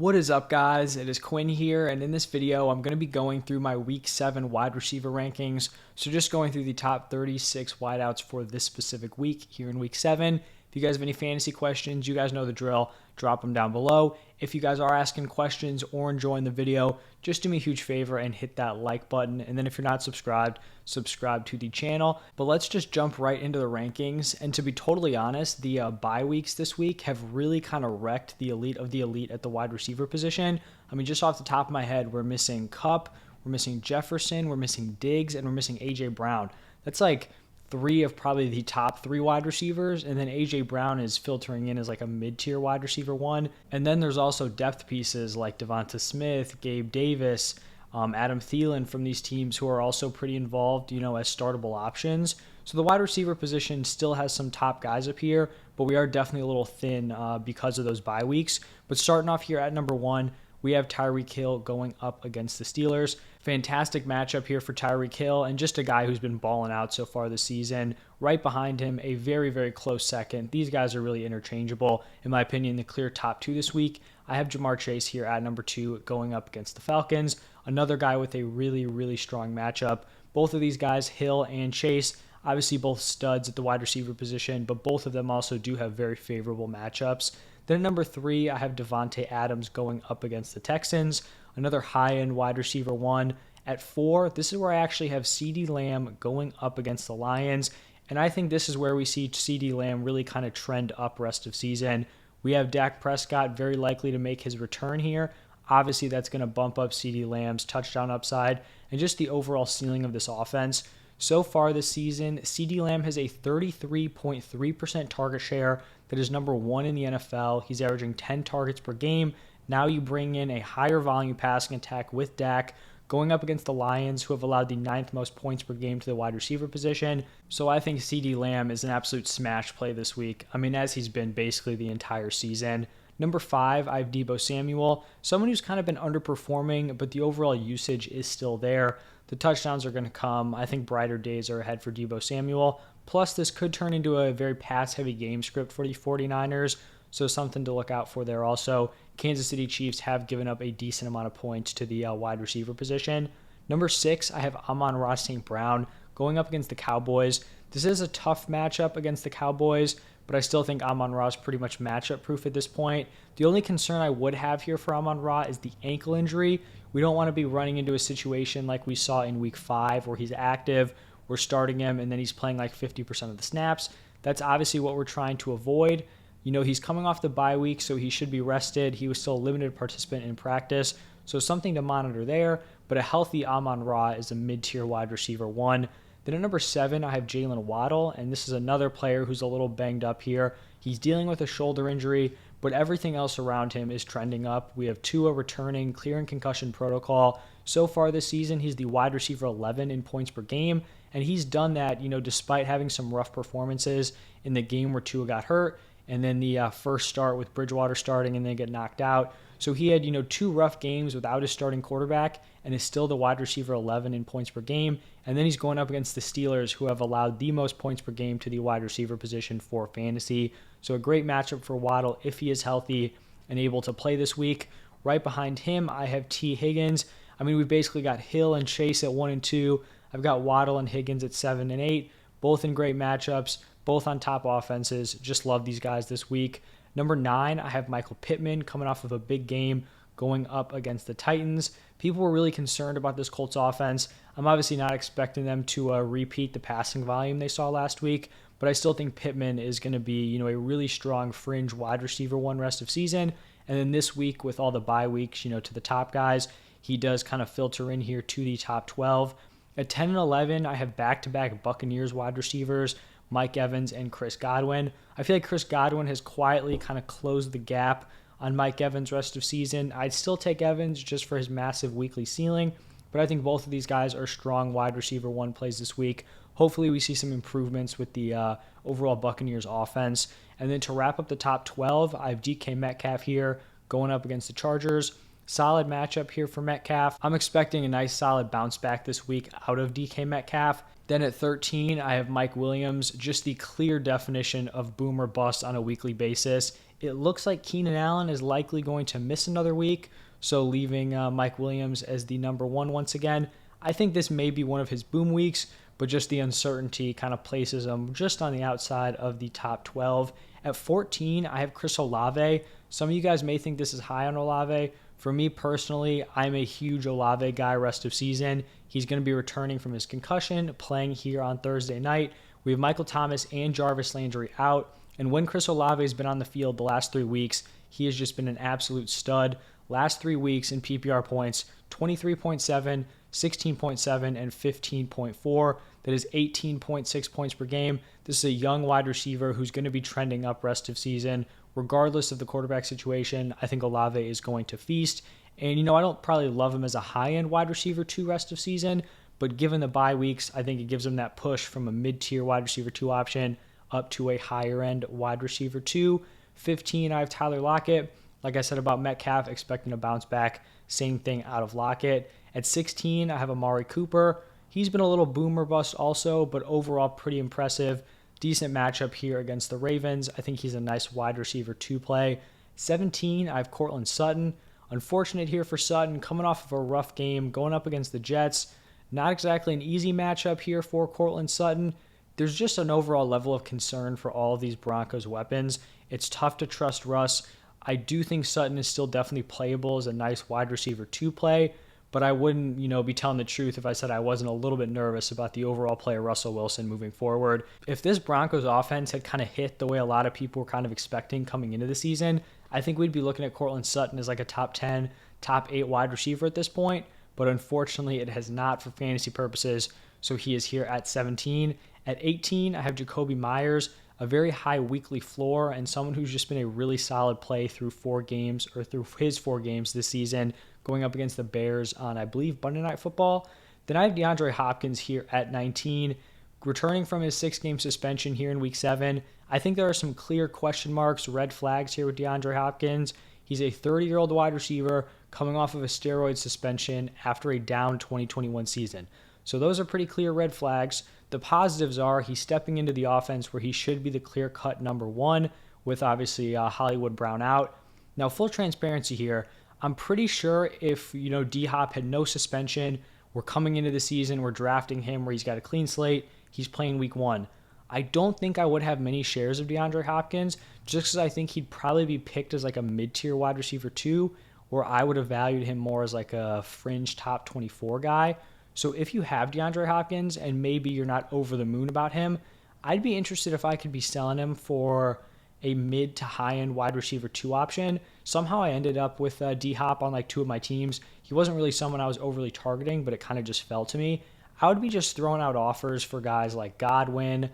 What is up, guys? It is Quinn here, and in this video, I'm going to be going through my Week 7 wide receiver rankings. So just going through the top 36 wideouts for this specific week here in Week 7. If you guys have any fantasy questions, you guys know the drill. Drop them down below. If you guys are asking questions or enjoying the video, just do me a huge favor and hit that like button. And then if you're not subscribed, subscribe to the channel. But let's just jump right into the rankings. And to be totally honest, the bye weeks this week have really kind of wrecked the elite of the elite at the wide receiver position. I mean, just off the top of my head, we're missing Kupp, we're missing Jefferson, we're missing Diggs, and we're missing A.J. Brown. That's like three of probably the top three wide receivers, and then A.J. Brown is filtering in as like a mid-tier wide receiver one. And then there's also depth pieces like Devonta Smith, Gabe Davis, Adam Thielen from these teams who are also pretty involved, as startable options. So the wide receiver position still has some top guys up here, but we are definitely a little thin because of those bye weeks. But starting off here at number 1, we have Tyreek Hill going up against the Steelers. Fantastic matchup here for Tyreek Hill, and just a guy who's been balling out so far this season. Right behind him, a very, very close second. These guys are really interchangeable. In my opinion, the clear top 2 this week. I have Jamar Chase here at number 2 going up against the Falcons. Another guy with a really, really strong matchup. Both of these guys, Hill and Chase, obviously both studs at the wide receiver position, but both of them also do have very favorable matchups. Then at number 3, I have Devontae Adams going up against the Texans. Another high-end wide receiver one. At 4, this is where I actually have CeeDee Lamb going up against the Lions. And I think this is where we see CeeDee Lamb really kind of trend up rest of season. We have Dak Prescott very likely to make his return here. Obviously, that's going to bump up CeeDee Lamb's touchdown upside and just the overall ceiling of this offense. So far this season, CeeDee Lamb has a 33.3% target share. That is number 1 in the NFL. He's averaging 10 targets per game. Now you bring in a higher volume passing attack with Dak going up against the Lions, who have allowed the 9th most points per game to the wide receiver position. So I think CeeDee Lamb is an absolute smash play this week. I mean, as he's been basically the entire season. Number 5, I have Deebo Samuel, someone who's kind of been underperforming, but the overall usage is still there. The touchdowns are going to come. I think brighter days are ahead for Deebo Samuel. Plus, this could turn into a very pass-heavy game script for the 49ers, so something to look out for there also. Kansas City Chiefs have given up a decent amount of points to the wide receiver position. Number 6, I have Amon-Ra St. Brown going up against the Cowboys. This is a tough matchup against the Cowboys, but I still think Amon-Ra is pretty much matchup proof at this point. The only concern I would have here for Amon-Ra is the ankle injury. We don't want to be running into a situation like we saw in Week 5 where he's active, we're starting him, and then he's playing like 50% of the snaps. That's obviously what we're trying to avoid. He's coming off the bye week, so he should be rested. He was still a limited participant in practice, so something to monitor there. But a healthy Amon-Ra is a mid-tier wide receiver one. Then at number 7, I have Jalen Waddle, and this is another player who's a little banged up here. He's dealing with a shoulder injury, but everything else around him is trending up. We have Tua returning, clearing concussion protocol. So far this season, he's the wide receiver 11 in points per game, and he's done that, despite having some rough performances in the game where Tua got hurt, and then the first start with Bridgewater starting and then get knocked out. So he had, 2 rough games without his starting quarterback and is still the wide receiver 11 in points per game. And then he's going up against the Steelers, who have allowed the most points per game to the wide receiver position for fantasy. So a great matchup for Waddle if he is healthy and able to play this week. Right behind him, I have T. Higgins. I mean, we've basically got Hill and Chase at 1 and 2. I've got Waddle and Higgins at 7 and 8, both in great matchups, both on top offenses. Just love these guys this week. Number 9, I have Michael Pittman coming off of a big game going up against the Titans. People were really concerned about this Colts offense. I'm obviously not expecting them to repeat the passing volume they saw last week, but I still think Pittman is going to be, a really strong fringe wide receiver one rest of season. And then this week with all the bye weeks, to the top guys, he does kind of filter in here to the top 12. At 10 and 11, I have back-to-back Buccaneers wide receivers, Mike Evans and Chris Godwin. I feel like Chris Godwin has quietly kind of closed the gap on Mike Evans rest of season. I'd still take Evans just for his massive weekly ceiling, but I think both of these guys are strong wide receiver one plays this week. Hopefully we see some improvements with the overall Buccaneers offense. And then to wrap up the top 12, I have DK Metcalf here going up against the Chargers. Solid matchup here for Metcalf. I'm expecting a nice solid bounce back this week out of DK Metcalf. Then at 13, I have Mike Williams, just the clear definition of boom or bust on a weekly basis. It looks like Keenan Allen is likely going to miss another week, so leaving Mike Williams as the number one once again. I think this may be one of his boom weeks, but just the uncertainty kind of places him just on the outside of the top 12. At 14, I have Chris Olave. Some of you guys may think this is high on Olave. For me personally, I'm a huge Olave guy rest of season. He's going to be returning from his concussion, playing here on Thursday night. We have Michael Thomas and Jarvis Landry out. And when Chris Olave has been on the field the last 3 weeks, he has just been an absolute stud. Last 3 weeks in PPR points, 23.7, 16.7, and 15.4. That is 18.6 points per game. This is a young wide receiver who's going to be trending up rest of season. Regardless of the quarterback situation, I think Olave is going to feast. And, I don't probably love him as a high-end wide receiver 2 rest of season, but given the bye weeks, I think it gives him that push from a mid-tier wide receiver 2 option up to a higher-end wide receiver 2. 15, I have Tyler Lockett. Like I said about Metcalf, expecting to bounce back. Same thing out of Lockett. At 16, I have Amari Cooper. He's been a little boomer bust also, but overall pretty impressive. Decent matchup here against the Ravens. I think he's a nice wide receiver 2 play. 17, I have Courtland Sutton. Unfortunate here for Sutton, coming off of a rough game, going up against the Jets. Not exactly an easy matchup here for Courtland Sutton. There's just an overall level of concern for all of these Broncos weapons. It's tough to trust Russ. I do think Sutton is still definitely playable as a nice wide receiver 2 play, but I wouldn't, be telling the truth if I said I wasn't a little bit nervous about the overall play of Russell Wilson moving forward. If this Broncos offense had kind of hit the way a lot of people were kind of expecting coming into the season, I think we'd be looking at Courtland Sutton as like a top 10, top 8 wide receiver at this point, but unfortunately it has not for fantasy purposes, so he is here at 17. At 18, I have Jacoby Myers, a very high weekly floor and someone who's just been a really solid play through 4 games or through his 4 games this season, going up against the Bears on, I believe, Monday Night Football. Then I have DeAndre Hopkins here at 19, returning from his 6-game suspension here in Week 7. I think there are some clear question marks, red flags here with DeAndre Hopkins. He's a 30-year-old wide receiver coming off of a steroid suspension after a down 2021 season. So those are pretty clear red flags. The positives are he's stepping into the offense where he should be the clear-cut number 1 with obviously Hollywood Brown out. Now, full transparency here, I'm pretty sure if, D-Hop had no suspension, we're coming into the season, we're drafting him where he's got a clean slate, he's playing Week 1. I don't think I would have many shares of DeAndre Hopkins just because I think he'd probably be picked as like a mid-tier wide receiver 2, or I would have valued him more as like a fringe top 24 guy. So if you have DeAndre Hopkins and maybe you're not over the moon about him, I'd be interested if I could be selling him for a mid to high-end wide receiver 2 option. Somehow I ended up with D-Hop on like 2 of my teams. He wasn't really someone I was overly targeting, but it kind of just fell to me. I would be just throwing out offers for guys like Godwin,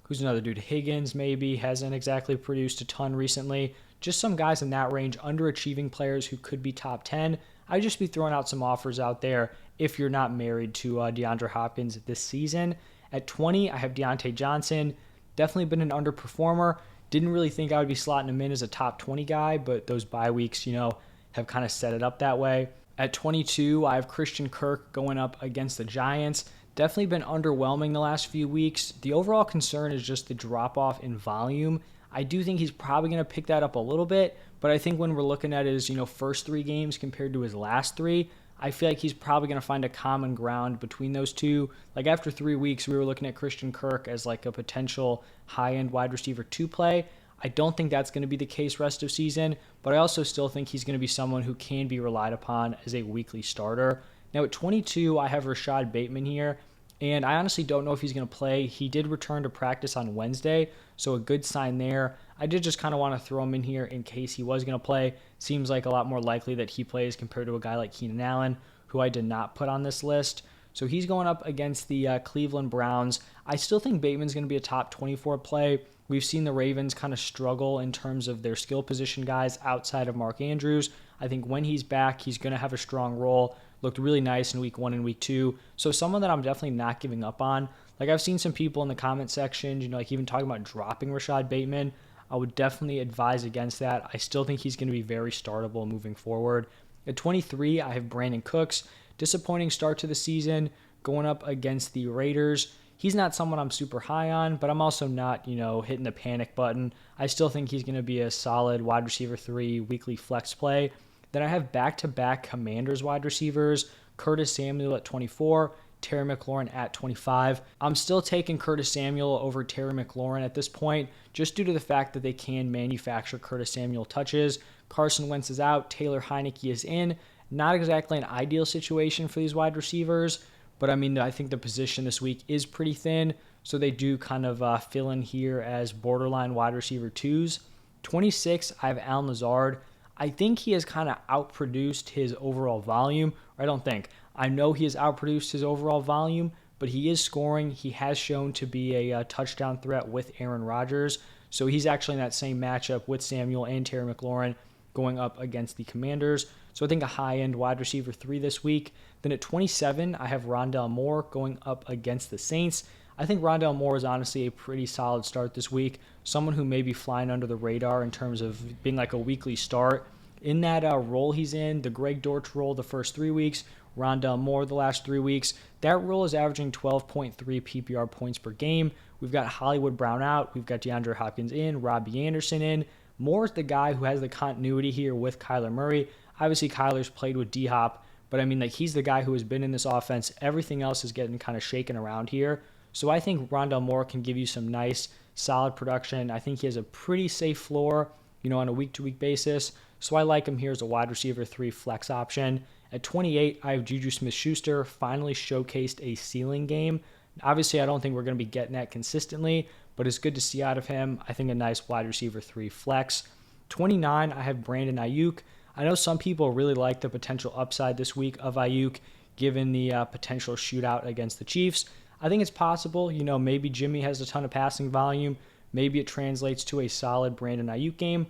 who's another dude, Higgins maybe, hasn't exactly produced a ton recently. Just some guys in that range, underachieving players who could be top 10. I'd just be throwing out some offers out there if you're not married to DeAndre Hopkins this season. At 20, I have Deontay Johnson. Definitely been an underperformer. Didn't really think I would be slotting him in as a top 20 guy, but those bye weeks, have kind of set it up that way. At 22, I have Christian Kirk going up against the Giants. Definitely been underwhelming the last few weeks. The overall concern is just the drop-off in volume. I do think he's probably going to pick that up a little bit, but I think when we're looking at his, first 3 games compared to his last 3, I feel like he's probably going to find a common ground between those two. Like after 3 weeks, we were looking at Christian Kirk as like a potential high-end wide receiver 2 play. I don't think that's going to be the case rest of season, but I also still think he's going to be someone who can be relied upon as a weekly starter. Now at 22, I have Rashad Bateman here, and I honestly don't know if he's going to play. He did return to practice on Wednesday, so a good sign there. I did just kind of want to throw him in here in case he was going to play. Seems like a lot more likely that he plays compared to a guy like Keenan Allen, who I did not put on this list. So he's going up against the Cleveland Browns. I still think Bateman's going to be a top 24 play. We've seen the Ravens kind of struggle in terms of their skill position guys outside of Mark Andrews. I think when he's back, he's going to have a strong role. Looked really nice in Week 1 and Week 2. So someone that I'm definitely not giving up on. Like I've seen some people in the comment section, like even talking about dropping Rashad Bateman. I would definitely advise against that. I still think he's going to be very startable moving forward. At 23, I have Brandon Cooks. Disappointing start to the season, going up against the Raiders. He's not someone I'm super high on, but I'm also not, hitting the panic button. I still think he's going to be a solid wide receiver 3 weekly flex play. Then I have back-to-back Commanders wide receivers, Curtis Samuel at 24, Terry McLaurin at 25. I'm still taking Curtis Samuel over Terry McLaurin at this point, just due to the fact that they can manufacture Curtis Samuel touches. Carson Wentz is out, Taylor Heineke is in. Not exactly an ideal situation for these wide receivers, but I think the position this week is pretty thin, so they do kind of fill in here as borderline wide receiver 2s. 26, I have Allen Lazard. I think he has kind of outproduced his overall volume. I know he has outproduced his overall volume, but he is scoring. He has shown to be a touchdown threat with Aaron Rodgers, so he's actually in that same matchup with Samuel and Terry McLaurin going up against the Commanders. So I think a high-end wide receiver 3 this week. Then at 27, I have Rondale Moore going up against the Saints. I think Rondale Moore is honestly a pretty solid start this week. Someone who may be flying under the radar in terms of being like a weekly start. In that role he's in, the Greg Dortch role the first 3 weeks, Rondale Moore the last 3 weeks, that role is averaging 12.3 PPR points per game. We've got Hollywood Brown out. We've got DeAndre Hopkins in, Robbie Anderson in. Moore is the guy who has the continuity here with Kyler Murray. Obviously, Kyler's played with D-Hop, but he's the guy who has been in this offense. Everything else is getting kind of shaken around here. So I think Rondale Moore can give you some nice, solid production. I think he has a pretty safe floor, on a week-to-week basis. So I like him here as a wide receiver 3 flex option. At 28, I have Juju Smith-Schuster finally showcased a ceiling game. Obviously, I don't think we're going to be getting that consistently, but it's good to see out of him. I think a nice wide receiver 3 flex. 29, I have Brandon Ayuk. I know some people really like the potential upside this week of Ayuk, given the potential shootout against the Chiefs. I think it's possible. Maybe Jimmy has a ton of passing volume. Maybe it translates to a solid Brandon Ayuk game.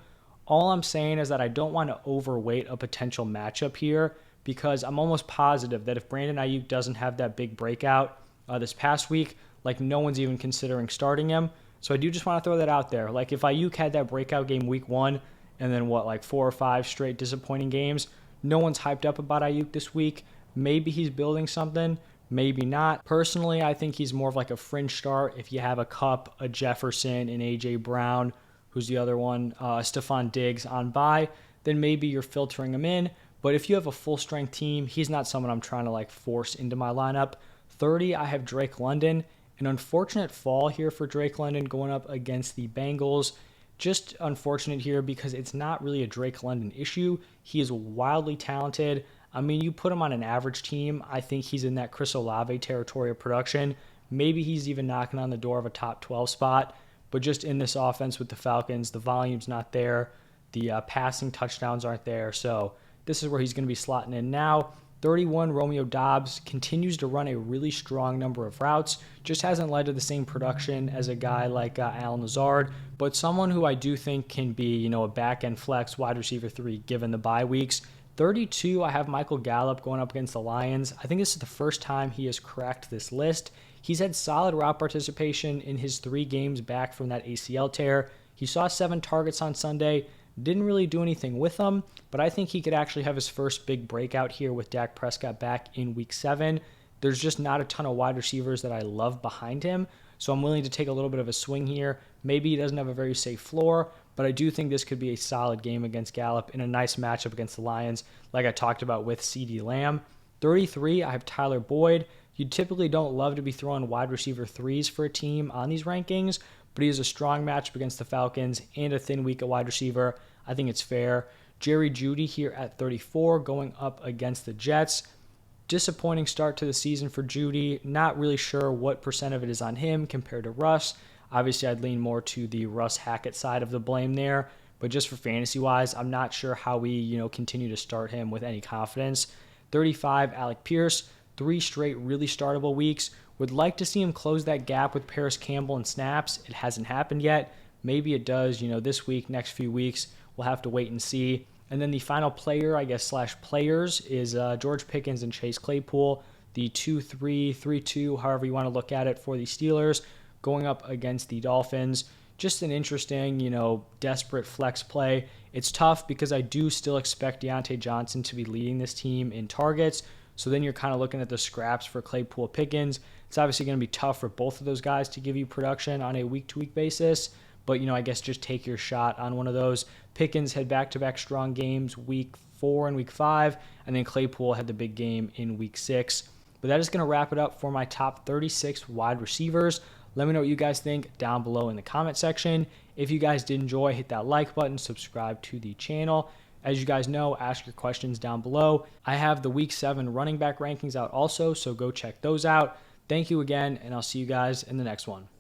All I'm saying is that I don't want to overweight a potential matchup here, because I'm almost positive that if Brandon Ayuk doesn't have that big breakout this past week, no one's even considering starting him. So I do just want to throw that out there. If Ayuk had that breakout game week 1, and then 4 or 5 straight disappointing games, no one's hyped up about Ayuk this week. Maybe he's building something, maybe not. Personally, I think he's more of a fringe start. If you have a Kupp, a Jefferson, an A.J. Brown, who's the other one, Stephon Diggs on bye, then maybe you're filtering him in. But if you have a full-strength team, he's not someone I'm trying to force into my lineup. 30, I have Drake London. An unfortunate fall here for Drake London going up against the Bengals. Just unfortunate here because it's not really a Drake London issue. He is wildly talented. You put him on an average team, I think he's in that Chris Olave territory of production. Maybe he's even knocking on the door of a top 12 spot. But just in this offense with the Falcons, the volume's not there. The passing touchdowns aren't there. So this is where he's going to be slotting in now. 31, Romeo Doubs continues to run a really strong number of routes. Just hasn't led to the same production as a guy like Allen Lazard, but someone who I do think can be, a back-end flex wide receiver 3 given the bye weeks. 32, I have Michael Gallup going up against the Lions. I think this is the first time he has cracked this list. He's had solid route participation in his 3 games back from that ACL tear. He saw 7 targets on Sunday. Didn't really do anything with them, but I think he could actually have his first big breakout here with Dak Prescott back in week 7. There's just not a ton of wide receivers that I love behind him, so I'm willing to take a little bit of a swing here. Maybe he doesn't have a very safe floor, but I do think this could be a solid game against Gallup in a nice matchup against the Lions, like I talked about with CeeDee Lamb. 33, I have Tyler Boyd. You typically don't love to be throwing wide receiver 3s for a team on these rankings, but he has a strong matchup against the Falcons and a thin week at wide receiver. I think it's fair. Jerry Jeudy here at 34 going up against the Jets. Disappointing start to the season for Jeudy. Not really sure what percent of it is on him compared to Russ. Obviously, I'd lean more to the Russ Hackett side of the blame there. But just for fantasy-wise, I'm not sure how we continue to start him with any confidence. 35, Alec Pierce. 3 straight really startable weeks. Would like to see him close that gap with Paris Campbell and snaps. It hasn't happened yet. Maybe it does, this week, next few weeks. We'll have to wait and see. And then the final player, / players, is George Pickens and Chase Claypool, the 2-3, 3-2, however you want to look at it for the Steelers, going up against the Dolphins. Just an interesting, desperate flex play. It's tough because I do still expect Deontay Johnson to be leading this team in targets. So then you're kind of looking at the scraps for Claypool, Pickens. It's obviously going to be tough for both of those guys to give you production on a week-to-week basis. But, I guess just take your shot on one of those. Pickens had back-to-back strong games week 4 and week 5, and then Claypool had the big game in week 6. But that is going to wrap it up for my top 36 wide receivers. Let me know what you guys think down below in the comment section. If you guys did enjoy, hit that like button, subscribe to the channel. As you guys know, ask your questions down below. I have the week 7 running back rankings out also, so go check those out. Thank you again, and I'll see you guys in the next one.